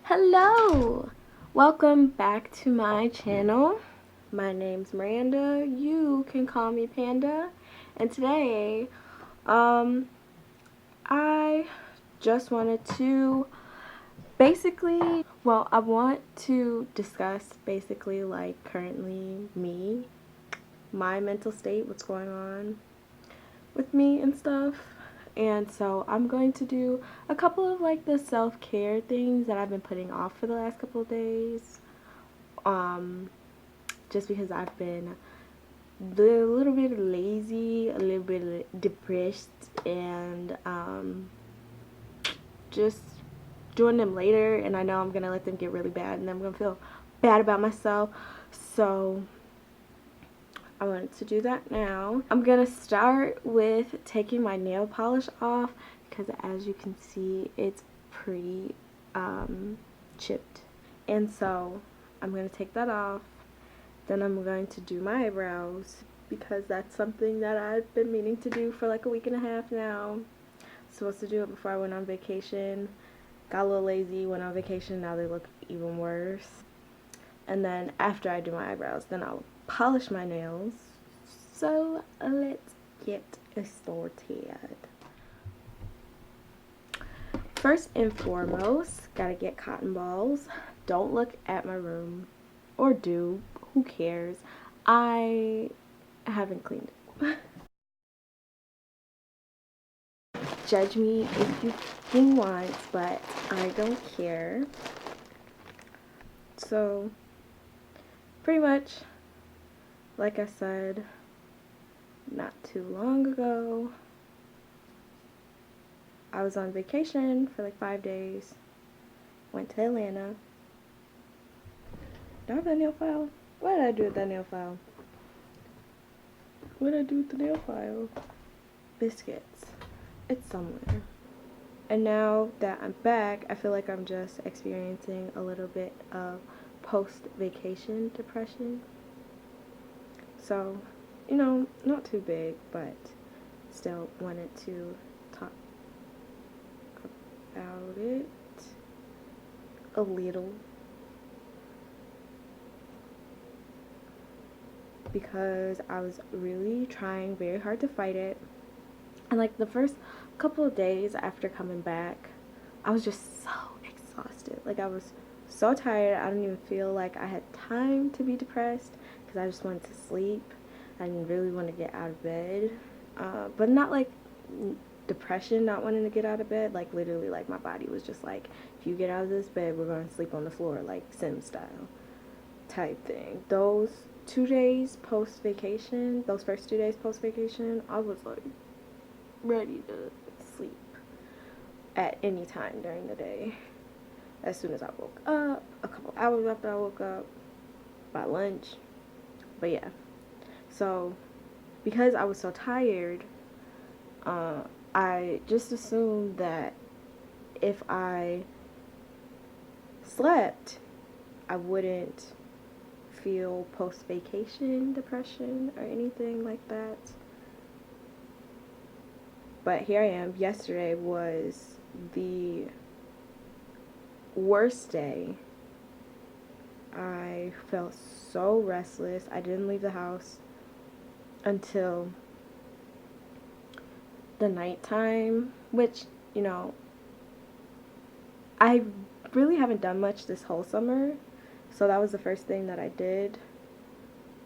Hello! Welcome back to my channel. My name's Miranda. You can call me Panda. And today, I just wanted to I want to discuss basically like currently me, my mental state, what's going on with me and stuff. And so I'm going to do a couple of like the self-care things that I've been putting off for the last couple of days. Just because I've been a little bit lazy, a little bit depressed, and just doing them later, and I know I'm gonna let them get really bad and then I'm gonna feel bad about myself. So I wanted to do that now. I'm gonna start with taking my nail polish off because as you can see it's pretty chipped, and so I'm gonna take that off. Then I'm going to do my eyebrows because that's something that I've been meaning to do for like a week and a half now. Supposed to do it before I went on vacation. Got a little lazy, went on vacation, now they look even worse. And then after I do my eyebrows, then I'll polish my nails. So let's get started. First and foremost, gotta get cotton balls. Don't look at my room, or do, who cares? I haven't cleaned it. Judge me if you want, but I don't care. So pretty much, like I said not too long ago, I was on vacation for like 5 days. Went to Atlanta. Do I have that nail file? What did I do with that nail file? What did I do with the nail file? Biscuits. It's somewhere. And now that I'm back, I feel like I'm just experiencing a little bit of post-vacation depression. So, you know, not too big, but still wanted to talk about it a little. Because I was really trying very hard to fight it. And like the first couple of days after coming back, I was just so exhausted. Like I was so tired. I didn't even feel like I had time to be depressed because I just wanted to sleep. I didn't really want to get out of bed. But not like depression, not wanting to get out of bed. Like literally like my body was just like, if you get out of this bed, we're going to sleep on the floor, like Sim style type thing. Those 2 days post vacation, those first 2 days post vacation, I was like ready to sleep at any time during the day. As soon as I woke up, a couple hours after I woke up, by lunch. But yeah, so because I was so tired, I just assumed that if I slept, I wouldn't feel post-vacation depression or anything like that. But here I am. Yesterday was the worst day. I felt so restless. I didn't leave the house until the nighttime, which, you know, I really haven't done much this whole summer. So that was the first thing that I did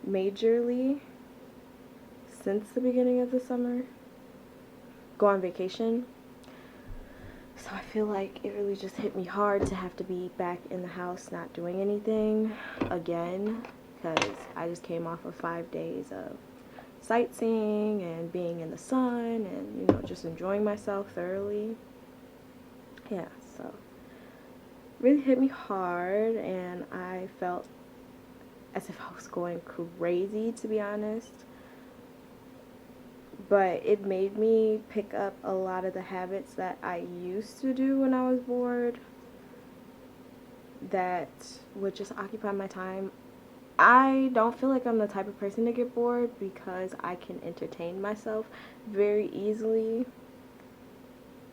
majorly since the beginning of the summer. Go on vacation. So I feel like it really just hit me hard to have to be back in the house not doing anything again, because I just came off of 5 days of sightseeing and being in the sun and, you know, just enjoying myself thoroughly. Yeah, so really hit me hard, and I felt as if I was going crazy, to be honest. But it made me pick up a lot of the habits that I used to do when I was bored that would just occupy my time. I don't feel like I'm the type of person to get bored because I can entertain myself very easily.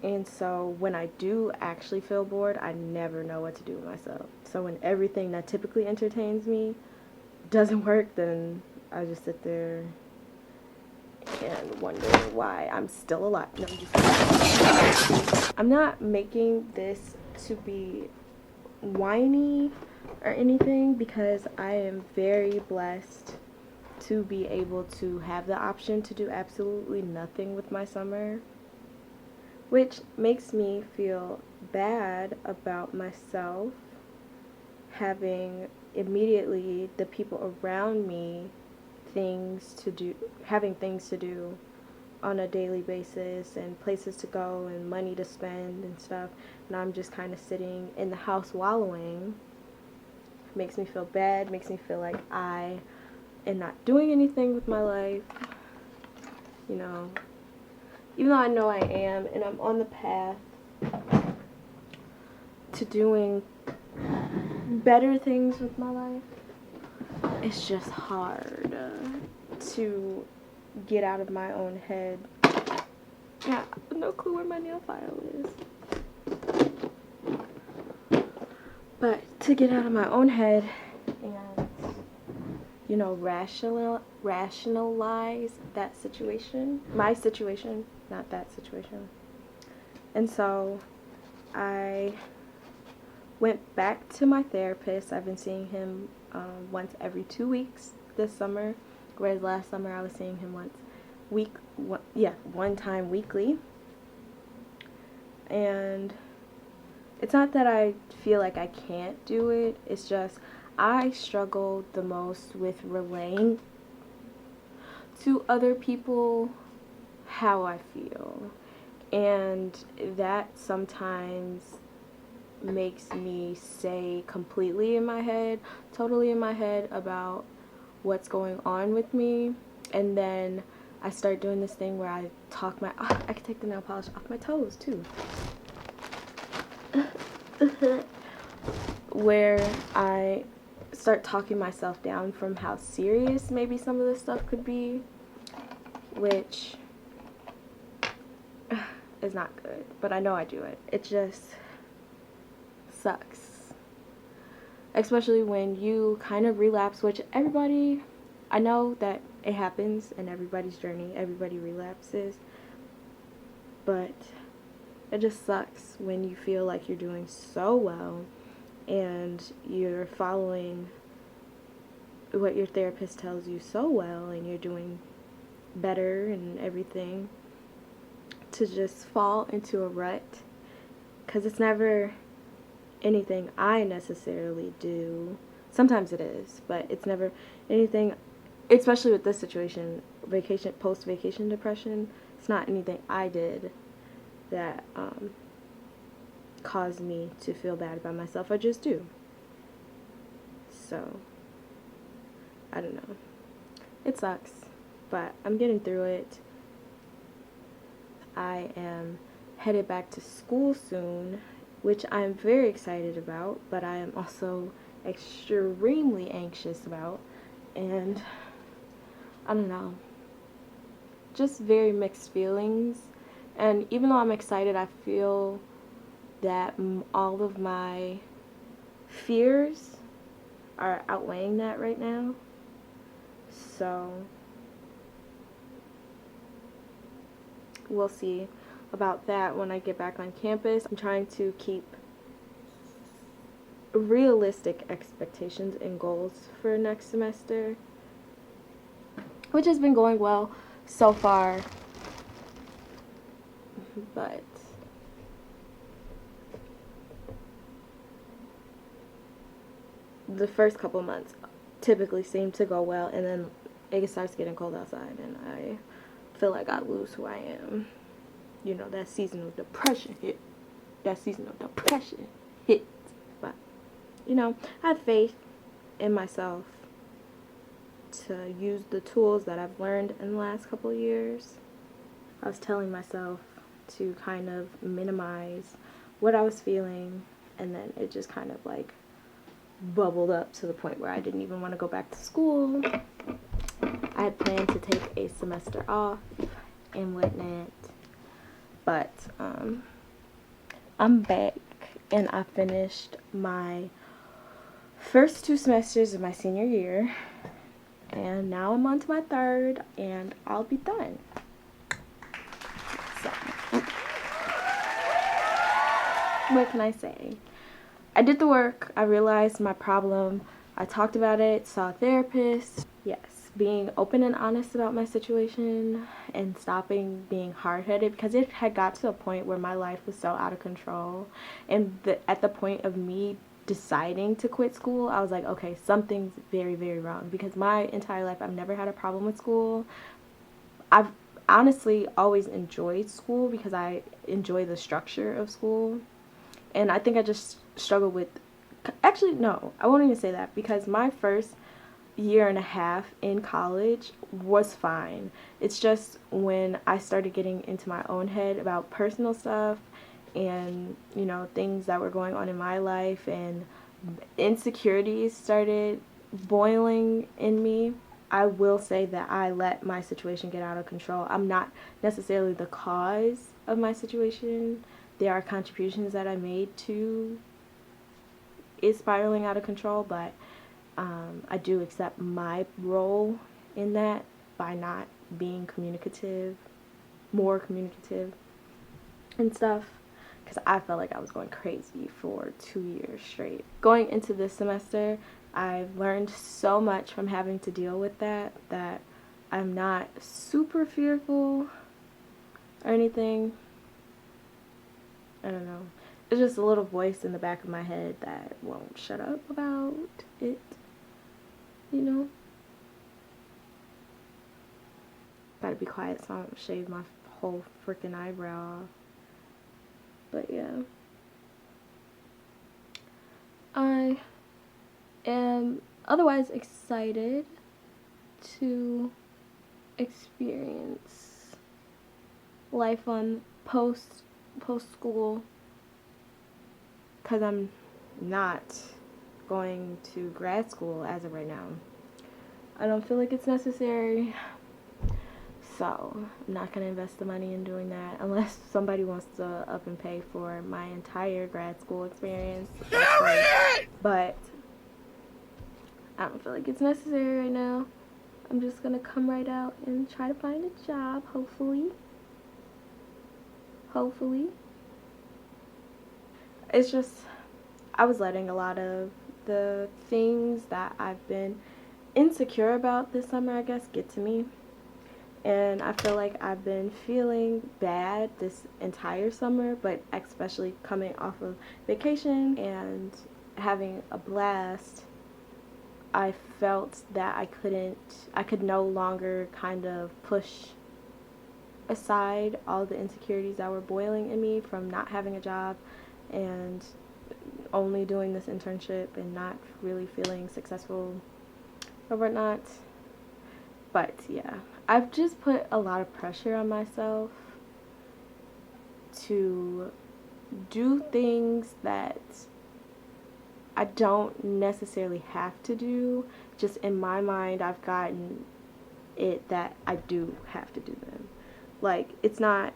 And so when I do actually feel bored, I never know what to do with myself. So when everything that typically entertains me doesn't work, then I just sit there and wonder why I'm still alive. No, I'm not making this to be whiny or anything, because I am very blessed to be able to have the option to do absolutely nothing with my summer, which makes me feel bad about myself having immediately the people around me having things to do on a daily basis and places to go and money to spend and stuff, and I'm just kind of sitting in the house wallowing. Makes me feel bad, makes me feel like I am not doing anything with my life, you know, even though I know I am, and I'm on the path to doing better things with my life. It's just hard to get out of my own head. Yeah, I have no clue where my nail file is. But to get out of my own head and, you know, rationalize that situation. My situation, not that situation. And so I went back to my therapist. I've been seeing him once every 2 weeks this summer, whereas last summer I was seeing him one time weekly. And it's not that I feel like I can't do it, it's just I struggle the most with relaying to other people how I feel, and that sometimes makes me stay completely in my head, totally in my head about what's going on with me. And then I start doing this thing where I can take the nail polish off my toes too. Where I start talking myself down from how serious maybe some of this stuff could be, which is not good, but I know I do it. It just sucks, especially when you kind of relapse, which I know that it happens in everybody's journey, everybody relapses, but it just sucks when you feel like you're doing so well and you're following what your therapist tells you so well and you're doing better and everything, to just fall into a rut, because it's never anything I necessarily do. Sometimes it is, but it's never anything, especially with this situation, post-vacation depression, it's not anything I did that caused me to feel bad about myself. I just do. So, I don't know. It sucks, but I'm getting through it. I am headed back to school soon, which I'm very excited about, but I am also extremely anxious about, and I don't know, just very mixed feelings. And even though I'm excited, I feel that all of my fears are outweighing that right now. So we'll see about that when I get back on campus. I'm trying to keep realistic expectations and goals for next semester, which has been going well so far, but the first couple months typically seem to go well, and then it starts getting cold outside and I feel like I lose who I am. You know, that season of depression hit. But, you know, I have faith in myself to use the tools that I've learned in the last couple of years. I was telling myself to kind of minimize what I was feeling, and then it just kind of like bubbled up to the point where I didn't even want to go back to school. I had planned to take a semester off and whatnot, But I'm back, and I finished my first 2 semesters of my senior year, and now I'm on to my third, and I'll be done. So, what can I say? I did the work. I realized my problem. I talked about it, saw a therapist. Yes, being open and honest about my situation and stopping being hard-headed, because it had got to a point where my life was so out of control. And at the point of me deciding to quit school, I was like, okay, something's very, very wrong, because my entire life I've never had a problem with school. I've honestly always enjoyed school because I enjoy the structure of school. And I think I just struggled with, actually, no, I won't even say that, because my first year and a half in college was fine. It's just when I started getting into my own head about personal stuff and, you know, things that were going on in my life, and insecurities started boiling in me. I will say that I let my situation get out of control. I'm not necessarily the cause of my situation. There are contributions that I made to it spiraling out of control, but I do accept my role in that by not being communicative, more communicative and stuff, because I felt like I was going crazy for 2 years straight. Going into this semester, I've learned so much from having to deal with that I'm not super fearful or anything. I don't know. It's just a little voice in the back of my head that won't shut up about it, you know? Gotta be quiet so I don't shave my whole freaking eyebrow off. But yeah. I am otherwise excited to experience life on post school, because I'm not going to grad school as of right now. I don't feel like it's necessary, so I'm not going to invest the money in doing that unless somebody wants to up and pay for my entire grad school experience. But I don't feel like it's necessary right now. I'm just going to come right out and try to find a job, hopefully. It's just, I was letting a lot of the things that I've been insecure about this summer, I guess, get to me. And I feel like I've been feeling bad this entire summer, but especially coming off of vacation and having a blast, I felt that I could no longer kind of push aside all the insecurities that were boiling in me from not having a job and only doing this internship and not really feeling successful or whatnot. But yeah, I've just put a lot of pressure on myself to do things that I don't necessarily have to do. Just in my mind, I've gotten it that I do have to do them. Like, it's not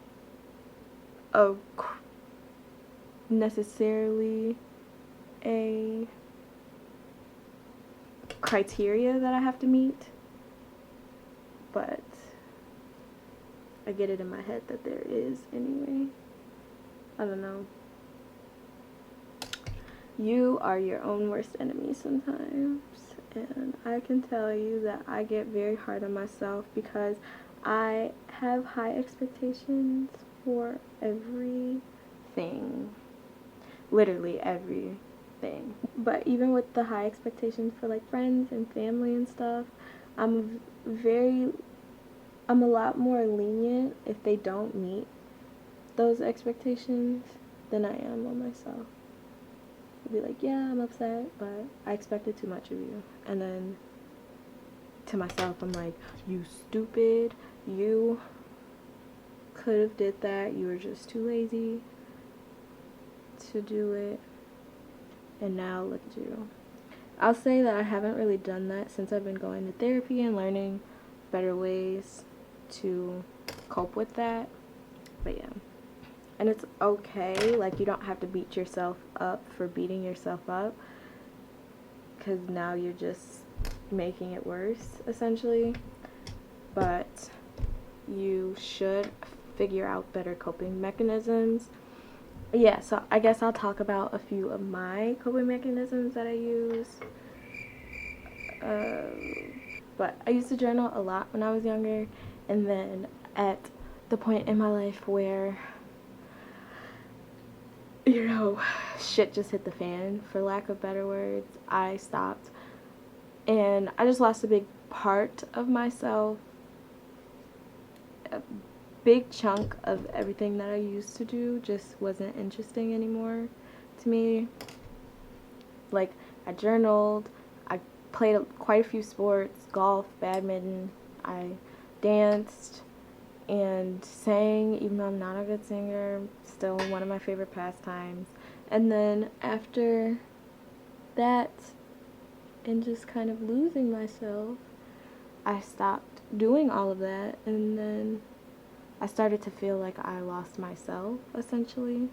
necessarily a criteria that I have to meet, but I get it in my head that there is anyway. I don't know. You are your own worst enemy sometimes, and I can tell you that I get very hard on myself because I have high expectations for everything. Literally everything. But even with the high expectations for like friends and family and stuff, I'm a lot more lenient if they don't meet those expectations than I am on myself. I'll be like, yeah, I'm upset, but I expected too much of you. And then to myself, I'm like, you stupid, you could have did that, you were just too lazy to do it, and now look at you. I'll say that I haven't really done that since I've been going to therapy and learning better ways to cope with that. But yeah, And it's okay. Like, you don't have to beat yourself up for beating yourself up, because now you're just making it worse, essentially. But you should figure out better coping mechanisms. Yeah, so I guess I'll talk about a few of my coping mechanisms that I use. But I used to journal a lot when I was younger, and then at the point in my life where, you know, shit just hit the fan, for lack of better words, I stopped. And I just lost a big part of myself, a big chunk of everything that I used to do just wasn't interesting anymore to me. Like, I journaled, I played quite a few sports, golf, badminton, I danced and sang, even though I'm not a good singer, still one of my favorite pastimes. And then after that, and just kind of losing myself, I stopped doing all of that, and then I started to feel like I lost myself, essentially.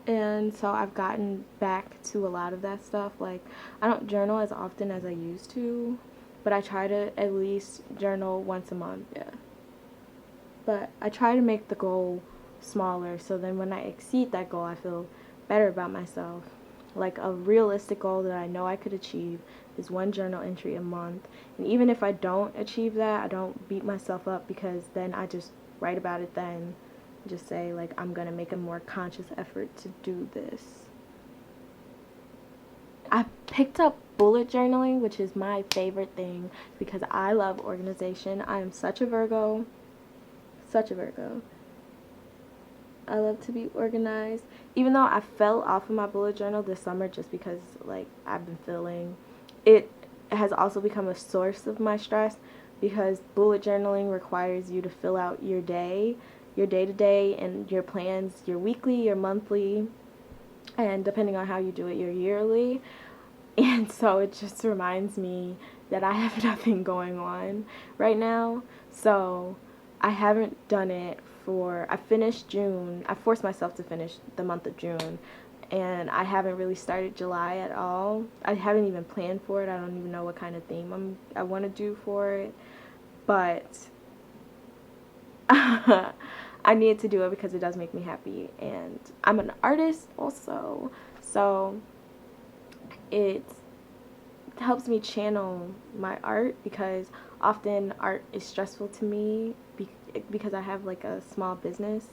And so I've gotten back to a lot of that stuff. Like, I don't journal as often as I used to, but I try to at least journal once a month, yeah. But I try to make the goal smaller, so then when I exceed that goal, I feel better about myself. Like, a realistic goal that I know I could achieve is one journal entry a month. And even if I don't achieve that, I don't beat myself up, because then I just write about it then. Just say, like, I'm going to make a more conscious effort to do this. I picked up bullet journaling, which is my favorite thing, because I love organization. I am such a Virgo. Such a Virgo. I love to be organized. Even though I fell off of my bullet journal this summer just because, like, I've been feeling, it has also become a source of my stress, because bullet journaling requires you to fill out your day, your day-to-day, and your plans, your weekly, your monthly, and depending on how you do it, your yearly. And so it just reminds me that I have nothing going on right now. So I haven't done it I finished June. I forced myself to finish the month of June, and I haven't really started July at all. I haven't even planned for it. I don't even know what kind of theme I want to do for it, but I need to do it because it does make me happy, and I'm an artist also, so it helps me channel my art, because often art is stressful to me because I have like a small business,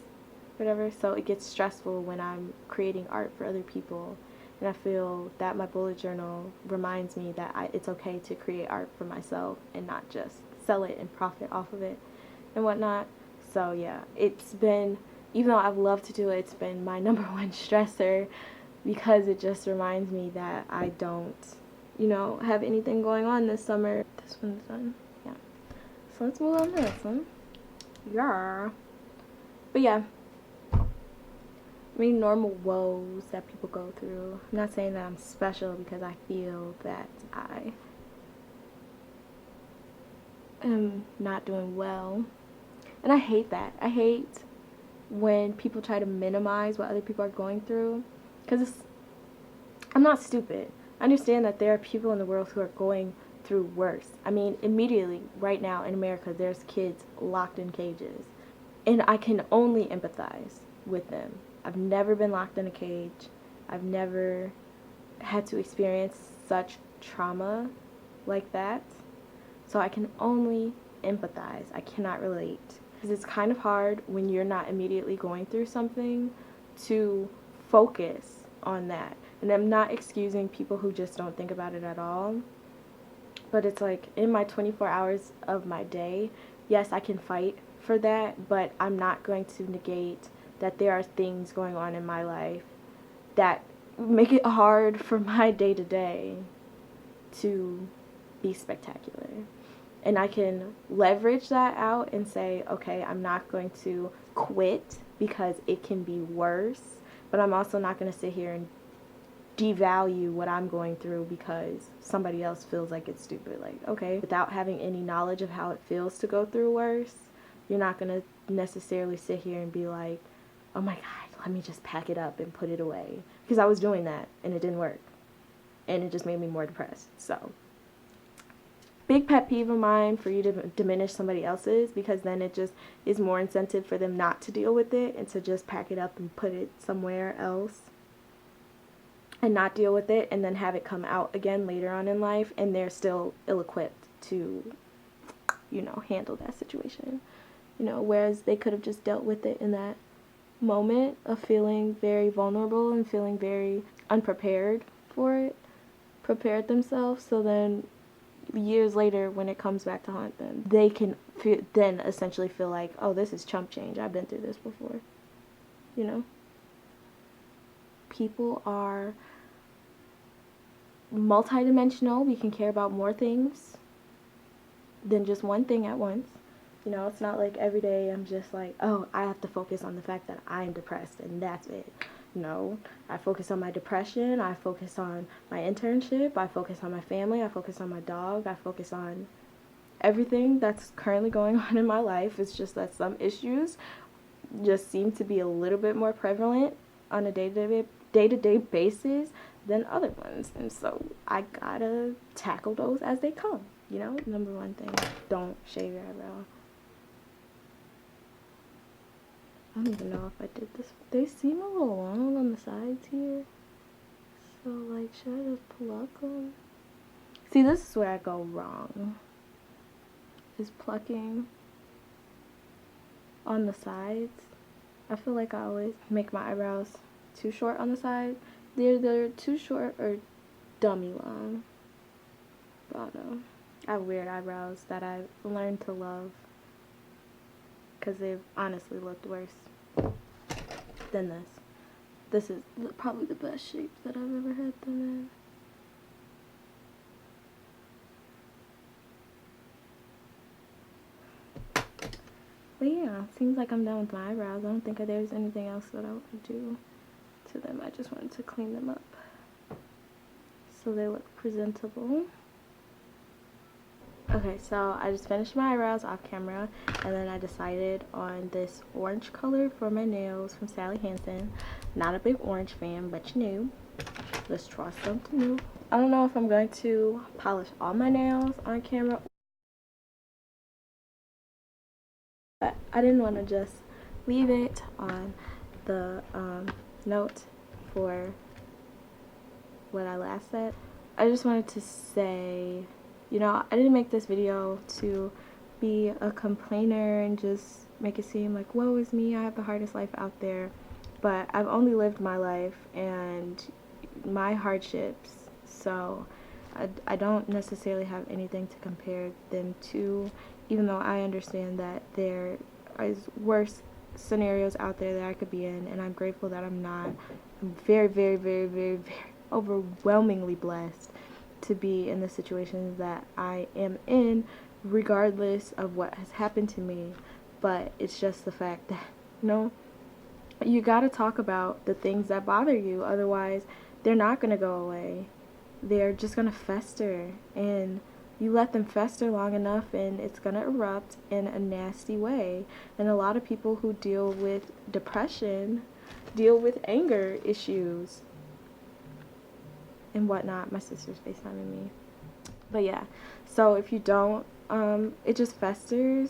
whatever, so it gets stressful when I'm creating art for other people, and I feel that my bullet journal reminds me that it's okay to create art for myself and not just sell it and profit off of it and whatnot. So yeah, it's been, even though I've loved to do it, it's been my number one stressor, because it just reminds me that I don't, have anything going on this summer. This one's done. Yeah. So let's move on to this one. Yeah. But yeah. Normal woes that people go through. I'm not saying that I'm special, because I feel that I am not doing well. And I hate that. I hate when people try to minimize what other people are going through. Because I'm not stupid. I understand that there are people in the world who are going through worse. I mean, immediately, right now in America, there's kids locked in cages. And I can only empathize with them. I've never been locked in a cage. I've never had to experience such trauma like that. So I can only empathize. I cannot relate. Because it's kind of hard when you're not immediately going through something to focus on that. And I'm not excusing people who just don't think about it at all. But it's like, in my 24 hours of my day, yes, I can fight for that, but I'm not going to negate that there are things going on in my life that make it hard for my day-to-day to be spectacular. And I can leverage that out and say, okay, I'm not going to quit because it can be worse, but I'm also not going to sit here and devalue what I'm going through because somebody else feels like it's stupid. Like, okay, without having any knowledge of how it feels to go through worse, You're not going to necessarily sit here and be like, oh my God, let me just pack it up and put it away. Because I was doing that and it didn't work. And it just made me more depressed. So, big pet peeve of mine for you to diminish somebody else's, because then it just is more incentive for them not to deal with it and to just pack it up and put it somewhere else and not deal with it, and then have it come out again later on in life and they're still ill-equipped to, handle that situation. Whereas they could have just dealt with it in that moment of feeling very vulnerable and feeling very unprepared for it, prepared themselves, so then years later when it comes back to haunt them, they can then essentially feel like, oh, this is chump change, I've been through this before. People are multidimensional. We can care about more things than just one thing at once. It's not like every day I'm just like, oh, I have to focus on the fact that I'm depressed and that's it. No, I focus on my depression, I focus on my internship, I focus on my family, I focus on my dog, I focus on everything that's currently going on in my life. It's just that some issues just seem to be a little bit more prevalent on a day-to-day basis than other ones. And so I gotta tackle those as they come, Number one thing, don't shave your eyebrow. I don't even know if I did this. They seem a little long on the sides here. So, should I just pluck them? See, this is where I go wrong. Is plucking on the sides. I feel like I always make my eyebrows too short on the side. They're too short or dummy long. But I don't know. I have weird eyebrows that I've learned to love, because they've honestly looked worse than this. This is probably the best shape that I've ever had them in. But yeah, it seems like I'm done with my eyebrows. I don't think there's anything else that I want to do to them. I just wanted to clean them up so they look presentable. Okay, so I just finished my eyebrows off camera, and then I decided on this orange color for my nails from Sally Hansen. Not a big orange fan, but let's try something new. I don't know if I'm going to polish all my nails on camera, but I didn't want to just leave it on the note for what I last said. I just wanted to say, I didn't make this video to be a complainer and just make it seem like, woe is me, I have the hardest life out there. But I've only lived my life and my hardships, so I don't necessarily have anything to compare them to, even though I understand that there is worse scenarios out there that I could be in, and I'm grateful that I'm not. I'm very, very, very, very, very overwhelmingly blessed to be in the situations that I am in, regardless of what has happened to me. But it's just the fact that, you gotta talk about the things that bother you, otherwise they're not gonna go away. They're just gonna fester, and you let them fester long enough and it's gonna erupt in a nasty way. And a lot of people who deal with depression deal with anger issues and whatnot. My sister's FaceTiming me. But yeah, so if you don't, it just festers,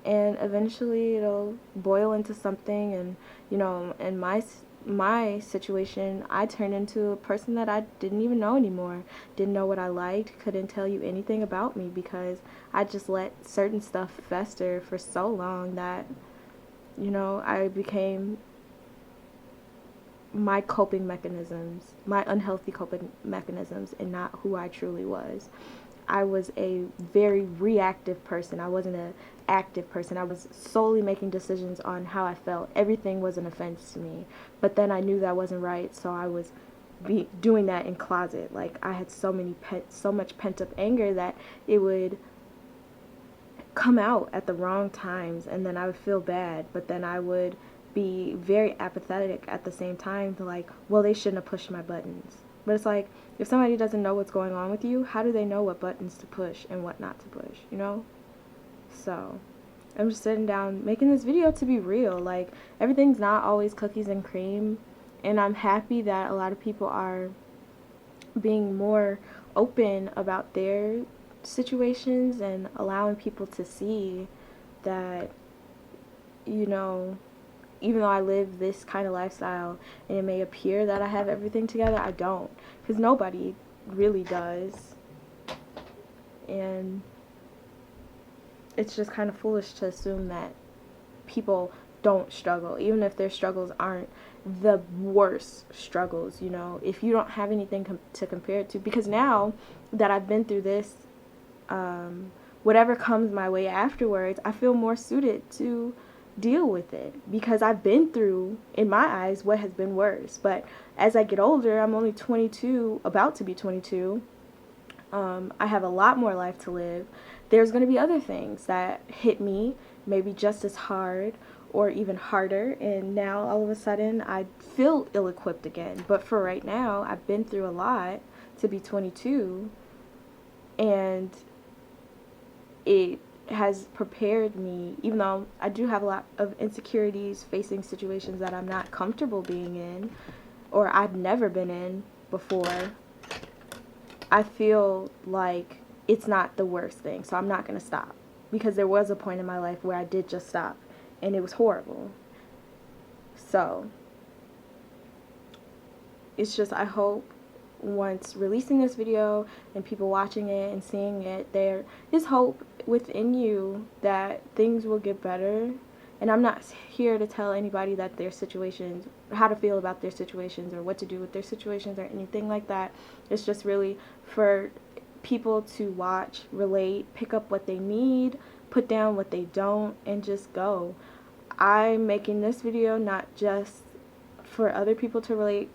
and eventually it'll boil into something. And in my situation, I turned into a person that I didn't even know anymore. Didn't know what I liked, couldn't tell you anything about me, because I just let certain stuff fester for so long that I became my coping mechanisms, my unhealthy coping mechanisms, and not who I truly was. I was a very reactive person. I wasn't an active person. I was solely making decisions on how I felt. Everything was an offense to me. But then I knew that wasn't right, so I was doing that in closet. Like, I had so much pent-up anger that it would come out at the wrong times, and then I would feel bad, but then I would be very apathetic at the same time, to like, well, they shouldn't have pushed my buttons. But it's like, if somebody doesn't know what's going on with you, how do they know what buttons to push and what not to push, So I'm just sitting down making this video to be real. Like, everything's not always cookies and cream, and I'm happy that a lot of people are being more open about their situations and allowing people to see that, you know, even though I live this kind of lifestyle and it may appear that I have everything together, I don't, because nobody really does. And it's just kind of foolish to assume that people don't struggle, even if their struggles aren't the worst struggles, you know, if you don't have anything to compare it to. Because now that I've been through this, whatever comes my way afterwards, I feel more suited to deal with it, because I've been through, in my eyes, what has been worse. But as I get older, I'm only 22, about to be 22, I have a lot more life to live. There's going to be other things that hit me maybe just as hard or even harder, and now all of a sudden I feel ill-equipped again. But for right now, I've been through a lot to be 22, and it has prepared me, even though I do have a lot of insecurities facing situations that I'm not comfortable being in or I've never been in before. I feel like it's not the worst thing, so I'm not going to stop, because there was a point in my life where I did just stop and it was horrible. So it's just, I hope once releasing this video and people watching it and seeing it, there is hope within you that things will get better. And I'm not here to tell anybody that their situations, how to feel about their situations or what to do with their situations or anything like that. It's just really for people to watch, relate, pick up what they need, put down what they don't, and just go. I'm making this video not just for other people to relate,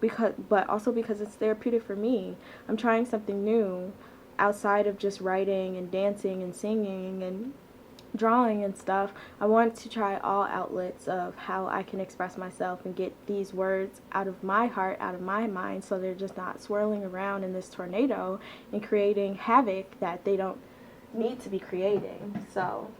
but also because it's therapeutic for me. I'm trying something new outside of just writing and dancing and singing and drawing and stuff. I want to try all outlets of how I can express myself and get these words out of my heart, out of my mind, so they're just not swirling around in this tornado and creating havoc that they don't need to be creating. So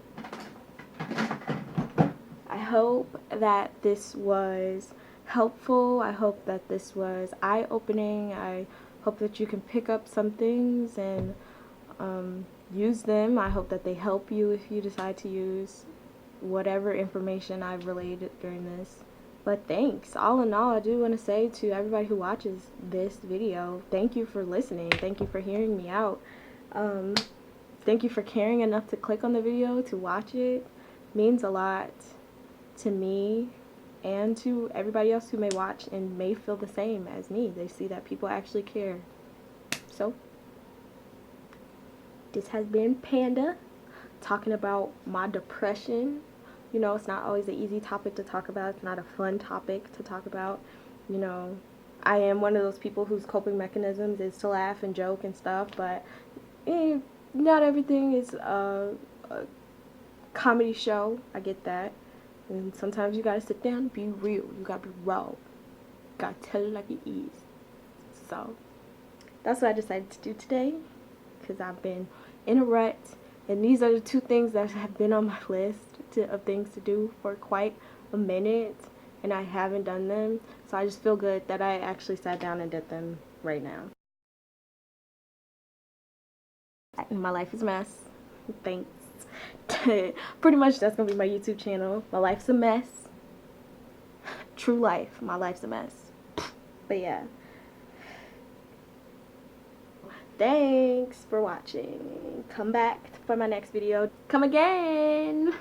I hope that this was helpful. I hope that this was eye-opening. I hope that you can pick up some things and use them. I hope that they help you if you decide to use whatever information I've relayed during this. But thanks. All in all, I do want to say to everybody who watches this video, thank you for listening. Thank you for hearing me out. Thank you for caring enough to click on the video to watch it. It means a lot to me and to everybody else who may watch and may feel the same as me. They see that people actually care. So this has been Panda talking about my depression. You know, it's not always an easy topic to talk about. It's not a fun topic to talk about. You know, I am one of those people whose coping mechanisms is to laugh and joke and stuff, but not everything is a comedy show. I get that. And sometimes you gotta sit down and be real. You gotta be raw. You gotta tell it like it is. So that's what I decided to do today, because I've been in a rut, and these are the two things that have been on my list of things to do for quite a minute, and I haven't done them. So I just feel good that I actually sat down and did them right now. My life is a mess. Thanks. Pretty much that's gonna be my YouTube channel. My life's a mess. True life. My life's a mess. But yeah. Thanks for watching. Come back for my next video. Come again.